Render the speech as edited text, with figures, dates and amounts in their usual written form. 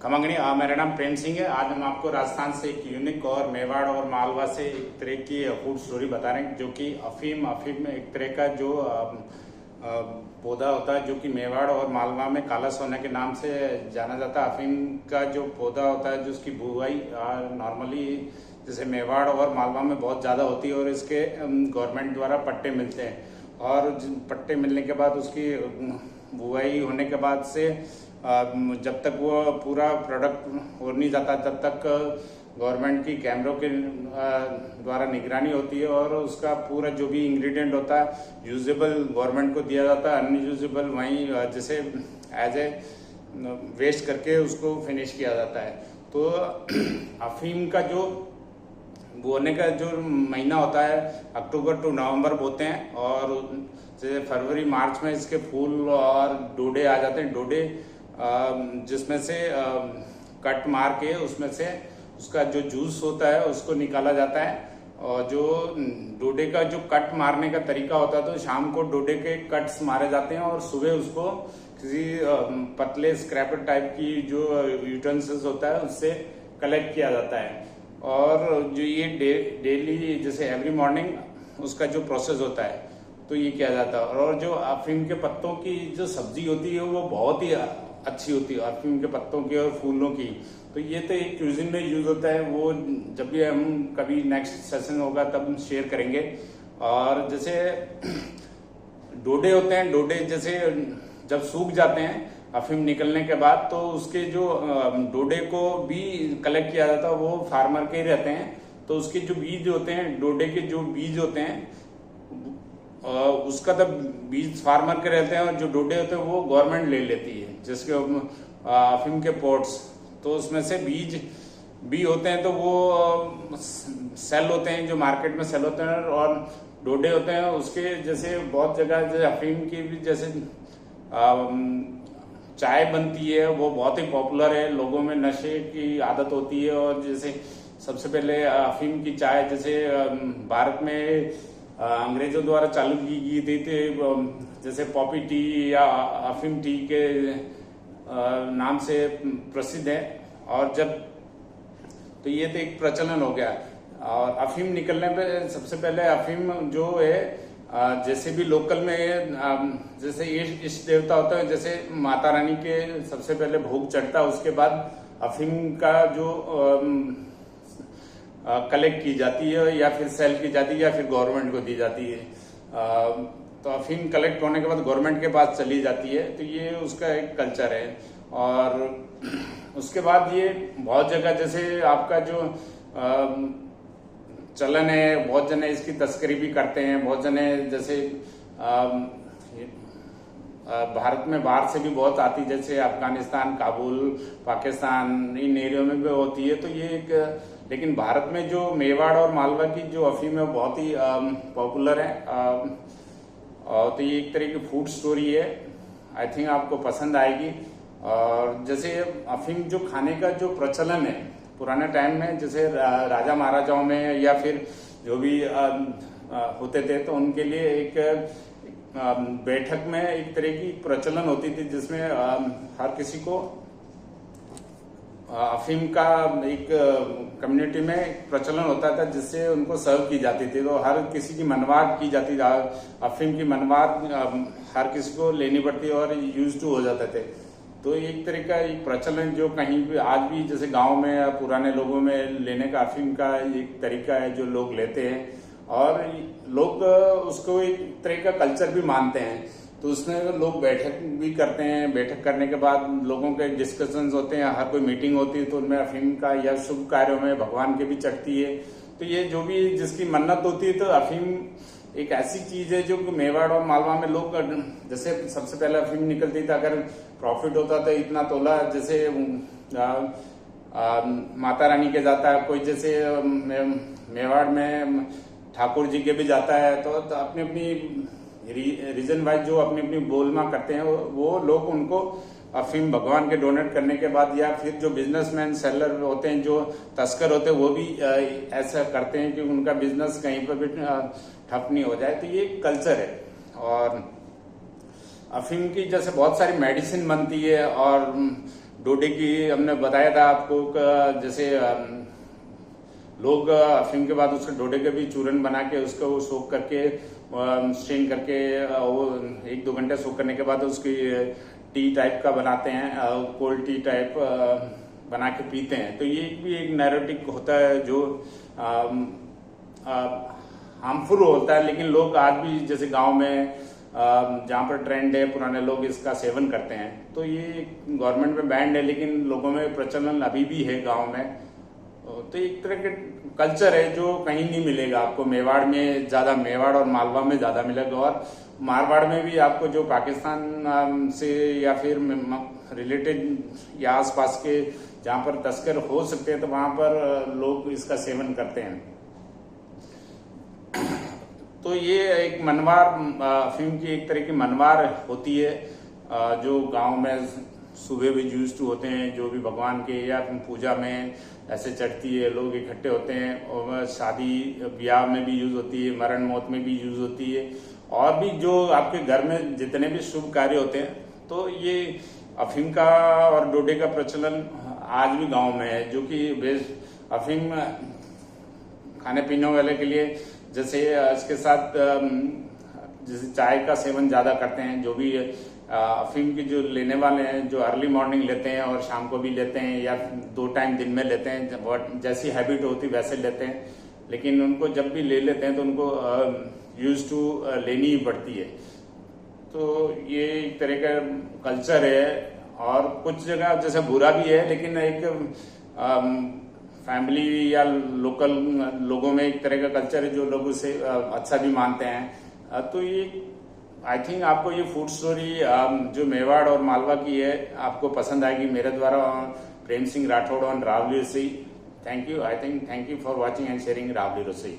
खमंगनी। मेरा नाम प्रेम सिंह है। आज हम आपको राजस्थान से एक यूनिक और मेवाड़ और मालवा से एक तरह की फूड स्टोरी बता रहे हैं, जो कि अफीम में एक तरह का जो पौधा होता है, जो कि मेवाड़ और मालवा में काला सोना के नाम से जाना जाता है। अफीम का जो पौधा होता है, जो उसकी बुआई नॉर्मली जैसे मेवाड़ और मालवा में बहुत ज़्यादा होती है, और इसके गवर्नमेंट द्वारा पट्टे मिलते हैं। और पट्टे मिलने के बाद उसकी बुआई होने के बाद से जब तक वो पूरा प्रोडक्ट हो नहीं जाता, तब तक गवर्नमेंट की कैमरों के द्वारा निगरानी होती है, और उसका पूरा जो भी इंग्रेडिएंट होता है यूजेबल गवर्नमेंट को दिया जाता है, अनयूजेबल वहीं जैसे एज ए वेस्ट करके उसको फिनिश किया जाता है। तो अफीम का जो बोने का जो महीना होता है, अक्टूबर टू नवंबर बोते हैं, और जैसे फरवरी मार्च में इसके फूल और डोडे आ जाते हैं। डोडे जिसमें से कट मार के उसमें से उसका जो जूस होता है उसको निकाला जाता है। और जो डोडे का जो कट मारने का तरीका होता है, तो शाम को डोडे के कट्स मारे जाते हैं, और सुबह उसको किसी पतले स्क्रैपर टाइप की जो यूटेंसिल्स होता है उससे कलेक्ट किया जाता है। और जो ये डेली जैसे एवरी मॉर्निंग उसका जो प्रोसेस होता है, तो ये किया जाता है। और जो अफीम के पत्तों की जो सब्जी होती है वो बहुत ही अच्छी होती है, अफीम के पत्तों की और फूलों की। तो ये तो एक क्यूजिन में यूज होता है, वो जब भी हम कभी नेक्स्ट सेशन होगा तब हम शेयर करेंगे। और जैसे डोडे होते हैं, डोडे जैसे जब सूख जाते हैं अफीम निकलने के बाद, तो उसके जो डोडे को भी कलेक्ट किया जाता है, वो फार्मर के ही रहते हैं। तो उसके जो बीज होते हैं, डोडे के जो बीज होते हैं, उसका तब बीज फार्मर के रहते हैं, और जो डोडे होते हैं वो गवर्नमेंट ले लेती है, जिसके अफीम के पोर्ट्स। तो उसमें से बीज भी होते हैं, तो वो सेल होते हैं, जो मार्केट में सेल होते हैं। और डोडे होते हैं उसके जैसे बहुत जगह जैसे अफीम की भी जैसे चाय बनती है, वो बहुत ही पॉपुलर है। लोगों में नशे की आदत होती है, और जैसे सबसे पहले अफीम की चाय जैसे भारत में अंग्रेजों द्वारा चालू की गई थी, जैसे पॉपी टी या अफीम टी के नाम से प्रसिद्ध है। और जब तो ये तो एक प्रचलन हो गया। और अफीम निकलने पे सबसे पहले अफीम जो है जैसे भी लोकल में जैसे इष्ट देवता होता है, जैसे माता रानी के सबसे पहले भोग चढ़ता है, उसके बाद अफीम का जो कलेक्ट की जाती है, या फिर सेल की जाती है, या फिर गवर्नमेंट को दी जाती है। तो अफीम कलेक्ट होने के बाद गवर्नमेंट के पास चली जाती है। तो ये उसका एक कल्चर है। और उसके बाद ये बहुत जगह जैसे आपका जो चलन है, बहुत जने इसकी तस्करी भी करते हैं। बहुत जने जैसे भारत में बाहर से भी बहुत आती, जैसे अफगानिस्तान, काबुल, पाकिस्तान, इन एरियो में भी होती है। तो ये एक लेकिन भारत में जो मेवाड़ और मालवा की जो अफीम है वो बहुत ही पॉपुलर है। तो ये एक तरह की फूड स्टोरी है, आई थिंक आपको पसंद आएगी। और जैसे अफीम जो खाने का जो प्रचलन है पुराने टाइम में, जैसे राजा महाराजाओं में या फिर जो भी होते थे, तो उनके लिए एक बैठक में एक तरह की प्रचलन होती थी, जिसमें हर किसी को अफीम का एक कम्युनिटी में एक प्रचलन होता था, जिससे उनको सर्व की जाती थी। तो हर किसी की मनवाद की जाती थी, अफीम की मनवाद हर किसी को लेनी पड़ती और यूज टू हो जाते थे। तो एक तरह का एक प्रचलन जो कहीं भी आज भी जैसे गांव में या पुराने लोगों में लेने का अफीम का एक तरीका है, जो लोग लेते हैं, और लोग उसको एक तरह का कल्चर भी मानते हैं। तो उसमें लोग बैठक भी करते हैं। बैठक करने के बाद लोगों के डिस्कशंस होते हैं, हर कोई मीटिंग होती है, तो उनमें अफीम का या शुभ कार्यों में भगवान के भी चढ़ती है। तो ये जो भी जिसकी मन्नत होती है, तो अफीम एक ऐसी चीज है जो मेवाड़ और मालवा में लोग जैसे सबसे पहले अफीम निकलती थी, अगर प्रॉफिट होता था इतना तोला, जैसे माता रानी के जाता है, कोई जैसे मेवाड़ में ठाकुर जी के भी जाता है। तो अपनी अपनी रीजन वाइज जो अपनी अपनी बोलमा करते हैं, वो लोग उनको अफीम भगवान के डोनेट करने के बाद, या फिर जो बिजनेसमैन सेलर होते हैं, जो तस्कर होते हैं, वो भी ऐसा करते हैं कि उनका बिजनेस कहीं पर भी ठप नहीं हो जाए। तो ये कल्चर है। और अफीम की जैसे बहुत सारी मेडिसिन बनती है, और डोडे की हमने बताया था आपको जैसे लोग अफीम के बाद उसके डोडे के भी चूरन बना के उसको वो सोक करके स्ट्रेन करके वो 1-2 घंटे सोक करने के बाद उसकी टी टाइप का बनाते हैं, कोल्ड टी टाइप बना के पीते हैं। तो ये भी एक नैरोटिक होता है जो हार्मफुल होता है, लेकिन लोग आज भी जैसे गांव में जहाँ पर ट्रेंड है पुराने लोग इसका सेवन करते हैं। तो ये गवर्नमेंट में बैंड है लेकिन लोगों में प्रचलन अभी भी है गांव में। तो एक तरह के कल्चर है जो कहीं नहीं मिलेगा आपको। मेवाड़ में ज्यादा, मेवाड़ और मालवा में ज्यादा मिलेगा, और मारवाड़ में भी आपको जो पाकिस्तान से या फिर रिलेटेड या आसपास के जहां पर तस्कर हो सकते हैं तो वहां पर लोग इसका सेवन करते हैं। तो ये एक मनवार, अफीम की एक तरह की मनवार होती है जो गांव में सुबह भी यूज टू होते हैं, जो भी भगवान के या पूजा में ऐसे चढ़ती है, लोग इकट्ठे होते हैं, और शादी ब्याह में भी यूज होती है, मरण मौत में भी यूज होती है, और भी जो आपके घर में जितने भी शुभ कार्य होते हैं। तो ये अफीम का और डोडे का प्रचलन आज भी गांव में है, जो कि बेस्ट अफीम खाने पीने वाले के लिए, जैसे इसके साथ जैसे चाय का सेवन ज्यादा करते हैं, जो भी अफीम की जो लेने वाले हैं, जो अर्ली मॉर्निंग लेते हैं और शाम को भी लेते हैं, या 2 टाइम दिन में लेते हैं, जैसी हैबिट होती वैसे लेते हैं। लेकिन उनको जब भी ले लेते हैं तो उनको यूज टू लेनी ही पड़ती है। तो ये एक तरह का कल्चर है, और कुछ जगह जैसे बुरा भी है, लेकिन एक फैमिली या लोकल लोगों में एक तरह का कल्चर है जो लोग उसे अच्छा भी मानते हैं। तो ये आई थिंक आपको ये फूड स्टोरी जो मेवाड़ और मालवा की है आपको पसंद आएगी मेरे द्वारा, प्रेम सिंह राठौड़ और रावली रसोई। Thank you. I think thank you for watching and sharing रावली रसोई।